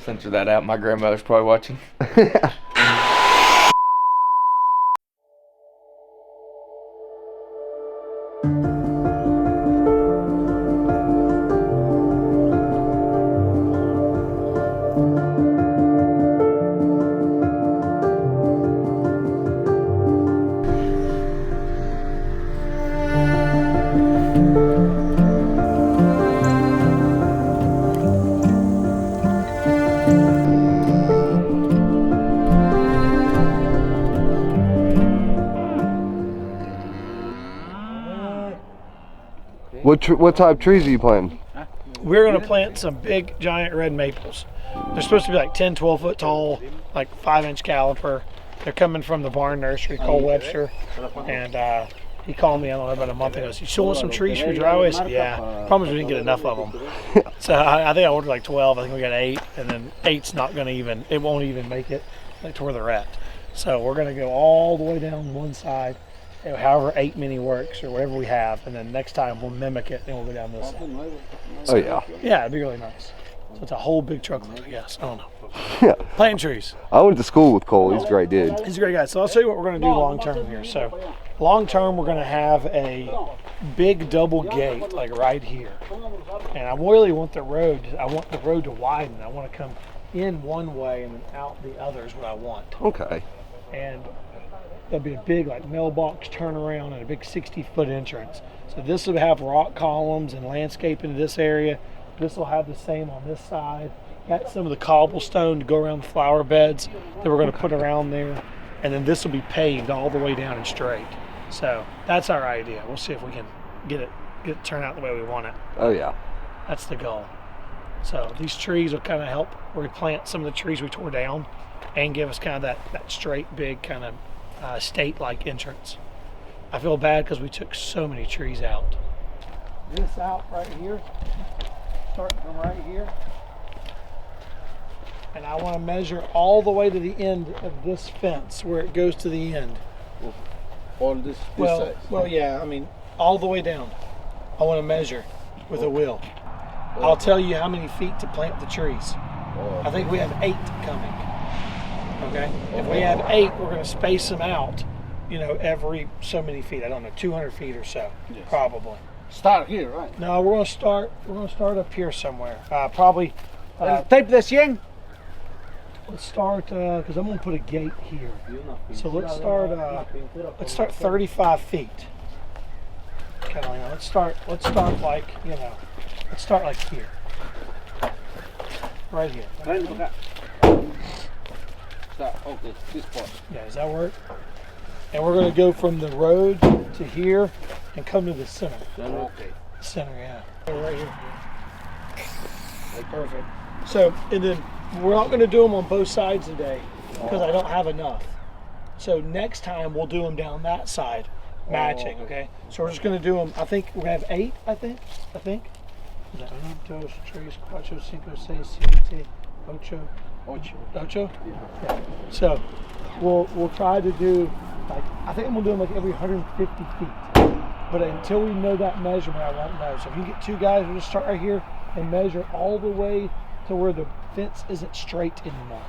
censor that out. My grandmother's probably watching. What type of trees are you planting? We're going to plant some big, giant red maples. They're supposed to be like 10, 12 foot tall, like 5-inch caliper. They're coming from the barn nursery, Cole Webster. And he called me, I don't know, about a month ago. You still want some trees for your driveway? I said, yeah. Problem is we didn't get enough of them. So I think I ordered like 12. I think we got 8. And then 8's not going to even, it won't even make it like to where they're at. So we're going to go all the way down one side, however 8 mini works or whatever we have, and then next time we'll mimic it and we'll go down this side. Oh yeah. Yeah, it'd be really nice. So it's a whole big truckload, I guess. I don't know. Yeah. Planting trees. I went to school with Cole. He's a great dude. He's a great guy. So I'll show you what we're going to do long term here. So long term, we're going to have a big double gate like right here, and I really want the road. I want the road to widen. I want to come in one way and then out the other is what I want. Okay. And there'll be a big like mailbox turnaround and a big 60-foot entrance. So this will have rock columns and landscape into this area. This will have the same on this side. Got some of the cobblestone to go around the flower beds that we're going to put around there. And then this will be paved all the way down and straight. So that's our idea. We'll see if we can get it turn out the way we want it. Oh yeah. That's the goal. So these trees will kind of help replant some of the trees we tore down and give us kind of that straight, big kind of state-like entrance. I feel bad because we took so many trees out. This out right here, starting from right here. And I want to measure all the way to the end of this fence where it goes to the end. All this size? Well, yeah, I mean, all the way down. I want to measure with a wheel. I'll tell you how many feet to plant the trees. I think we have 8 coming. Okay? If we have 8, we're going to space them out, every so many feet. I don't know, 200 feet or so, probably. Start here, right? No, we're going to start up here somewhere. Probably. Tape the 100. Let's start because I'm going to put a gate here. So let's start 35 feet. Catalina, let's start like here. Right here. Okay, this part. Yeah, does that work? And we're going to go from the road to here and come to the center. Okay. Center, yeah. Right here. Perfect. So, and then we're not going to do them on both sides today because I don't have enough. So next time we'll do them down that side, matching, okay? So we're just going to do them, I think we're going to have 8, I think. Is that 1, 2, 3, 4, 5, 6, 7, 8, 8? Yeah. So we'll try to do, like, I think I'm going to do them like every 150 feet. But until we know that measurement, I won't know. So if you get 2 guys, we'll just start right here and measure all the way to where the fence isn't straight anymore.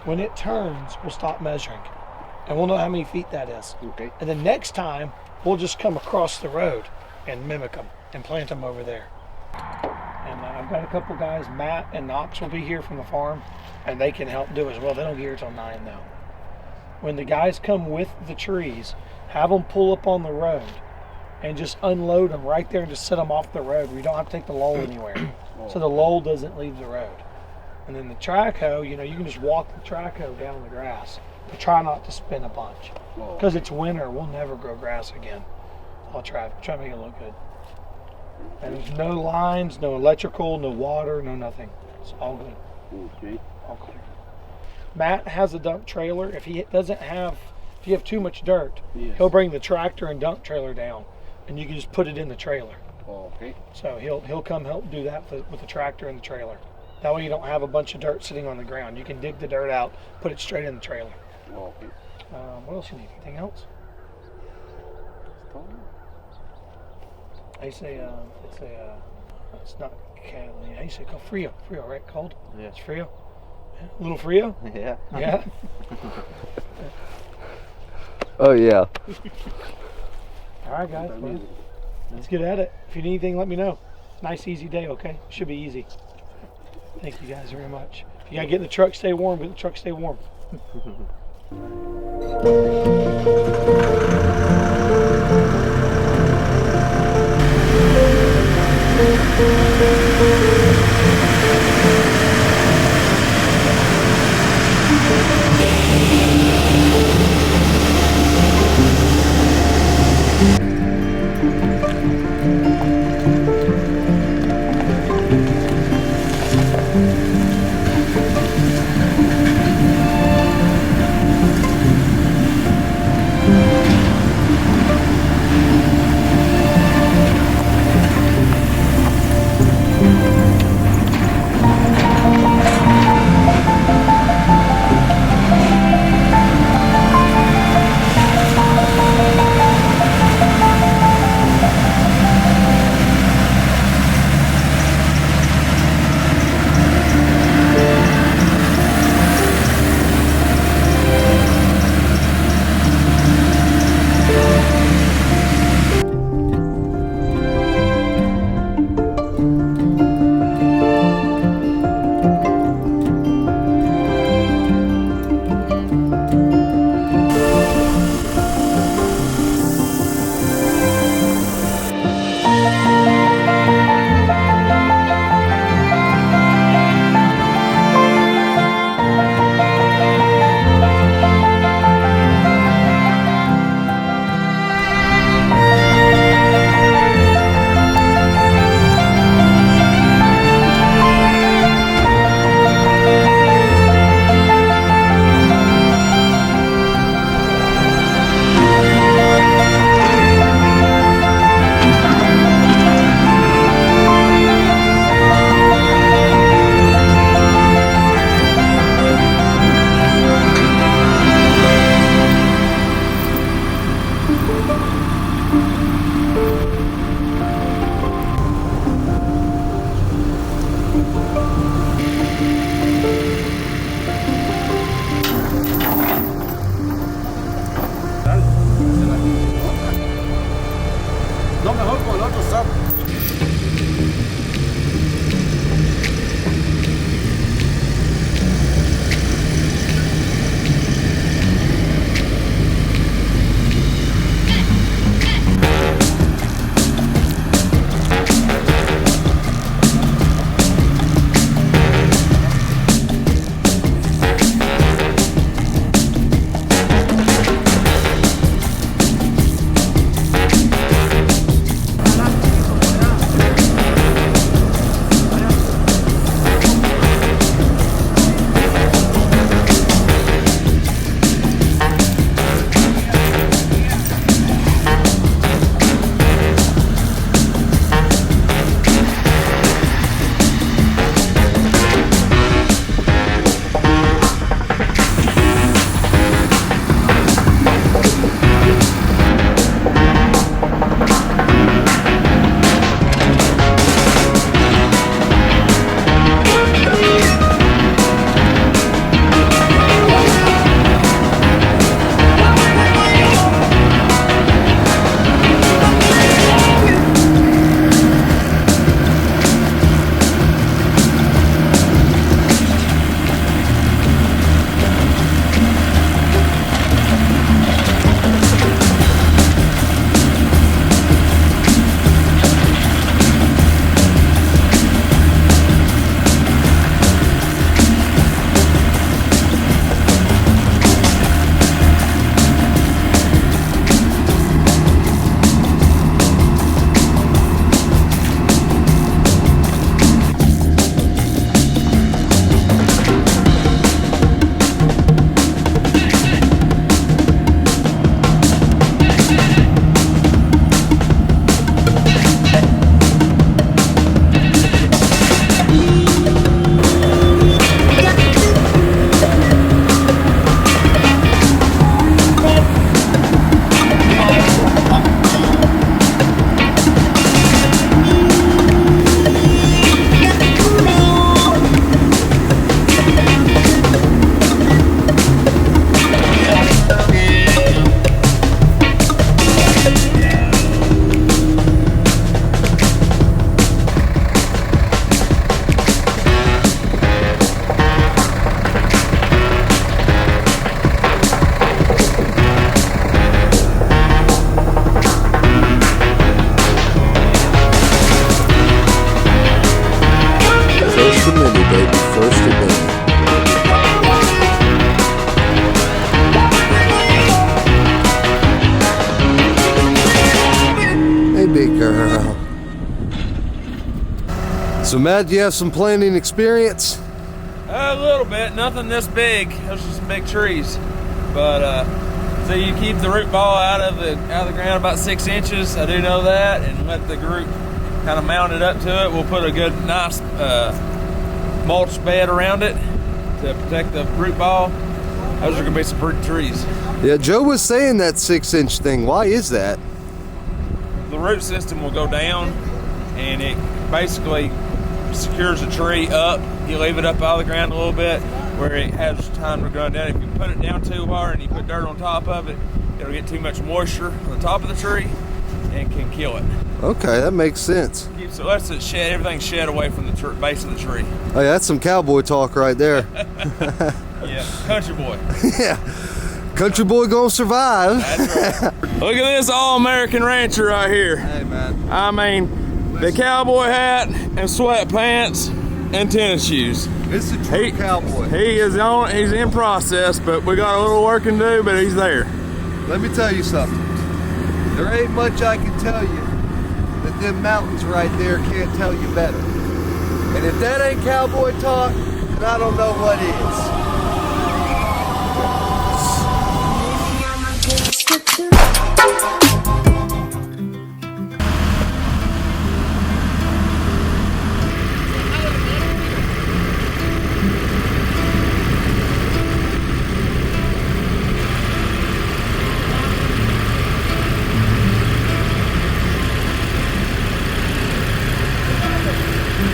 When it turns, we'll stop measuring. And we'll know how many feet that is. Okay. And then next time, we'll just come across the road and mimic them and plant them over there. And I've got a couple guys, Matt and Knox will be here from the farm, and they can help do it as well. They don't get here till 9 though. When the guys come with the trees, have them pull up on the road and just unload them right there and just set them off the road. We don't have to take the lull anywhere. So the lull doesn't leave the road. And then the track hoe, you can just walk the track hoe down the grass. But try not to spin a bunch. Because it's winter, we'll never grow grass again. I'll try to make it look good. And there's no lines, no electrical, no water, no nothing. It's all good. Okay. All clear. Matt has a dump trailer. If you have too much dirt, he'll bring the tractor and dump trailer down, and you can just put it in the trailer. Okay. So he'll come help do that with the tractor and the trailer. That way you don't have a bunch of dirt sitting on the ground. You can dig the dirt out, put it straight in the trailer. Okay. What else you need? Anything else? I say it's not Catalina. How you say it called? Frio, right? Called? Yeah. It's Frio. A little Frio? Yeah. Yeah. Oh yeah. All right, guys. Well, let's get at it. If you need anything, let me know. Nice, easy day, okay? Should be easy. Thank you guys very much. If you gotta get in the truck, stay warm. Get in the truck, stay warm. So Matt, do you have some planting experience? A little bit, nothing this big. Those are some big trees, but so you keep the root ball out of the ground about 6 inches. I do know that, and let the root kind of mount it up to it. We'll put a good, nice mulch bed around it to protect the root ball. Those are gonna be some pretty trees. Yeah, Joe was saying that 6-inch thing. Why is that? The root system will go down, and it basically secures the tree up. You leave it up out of the ground a little bit where it has time to grow down. If you put it down too hard and you put dirt on top of it, it'll get too much moisture on the top of the tree and can kill it. Okay, that makes sense. So lets it shed, everything shed away from the base of the tree. Oh, yeah, that's some cowboy talk right there. Yeah, country boy. Yeah, country boy gonna survive. That's right. Look at this all-American rancher right here. Hey, man. I mean, the cowboy hat and sweatpants and tennis shoes. It's a true cowboy. He is on. He's in process, but we got a little work to do. But he's there. Let me tell you something. There ain't much I can tell you that them mountains right there can't tell you better. And if that ain't cowboy talk, then I don't know what is.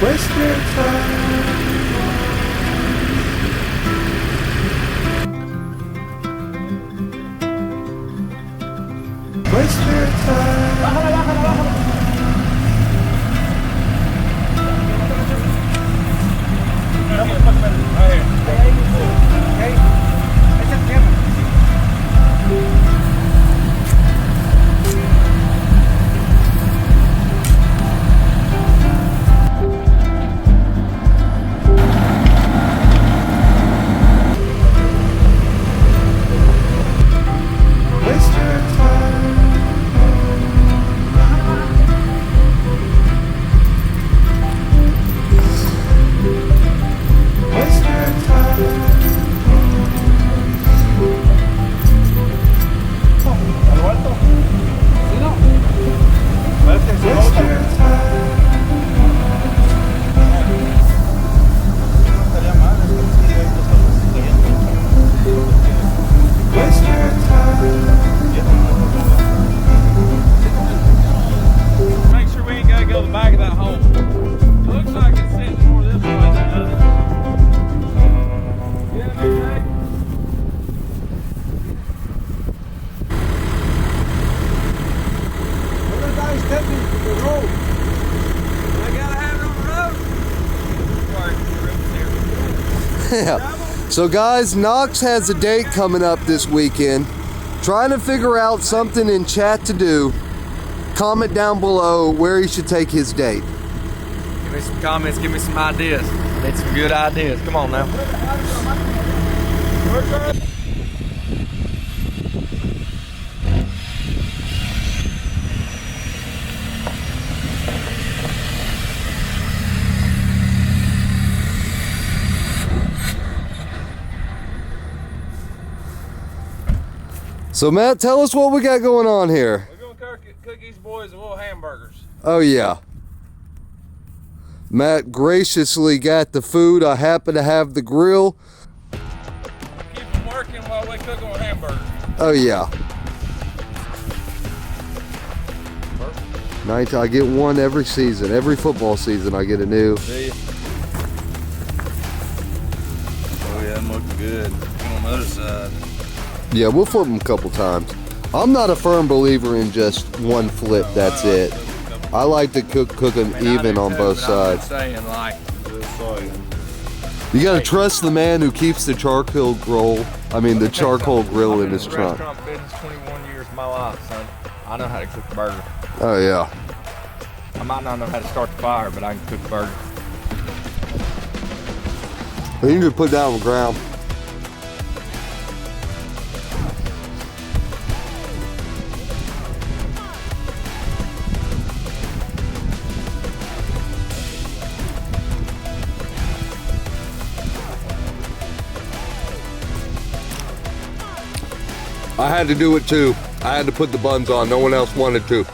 Waste your time. Waste your time. Yeah. So guys, Knox has a date coming up this weekend. Trying to figure out something in chat to do. Comment down below where he should take his date. Give me some comments, give me some ideas. Need some good ideas. Come on now. So Matt, tell us what we got going on here. We're gonna cook these boys a little hamburgers. Oh yeah. Matt graciously got the food. I happen to have the grill. Keep them working while we cook them hamburgers. Oh yeah. Night, I get one every season. Every football season I get a new. See ya. Oh yeah, them looking good. On the other side. Yeah, we'll flip them a couple times. I'm not a firm believer in just one flip, that's it. I like to cook them even on both sides. You gotta trust the man who keeps the charcoal grill, the charcoal grill in his trunk. Restaurant business 21 years of my life, son. I know how to cook a burger. Oh yeah. I might not know how to start the fire, but I can cook a burger. You can just put it down on the ground. I had to do it too. I had to put the buns on. No one else wanted to.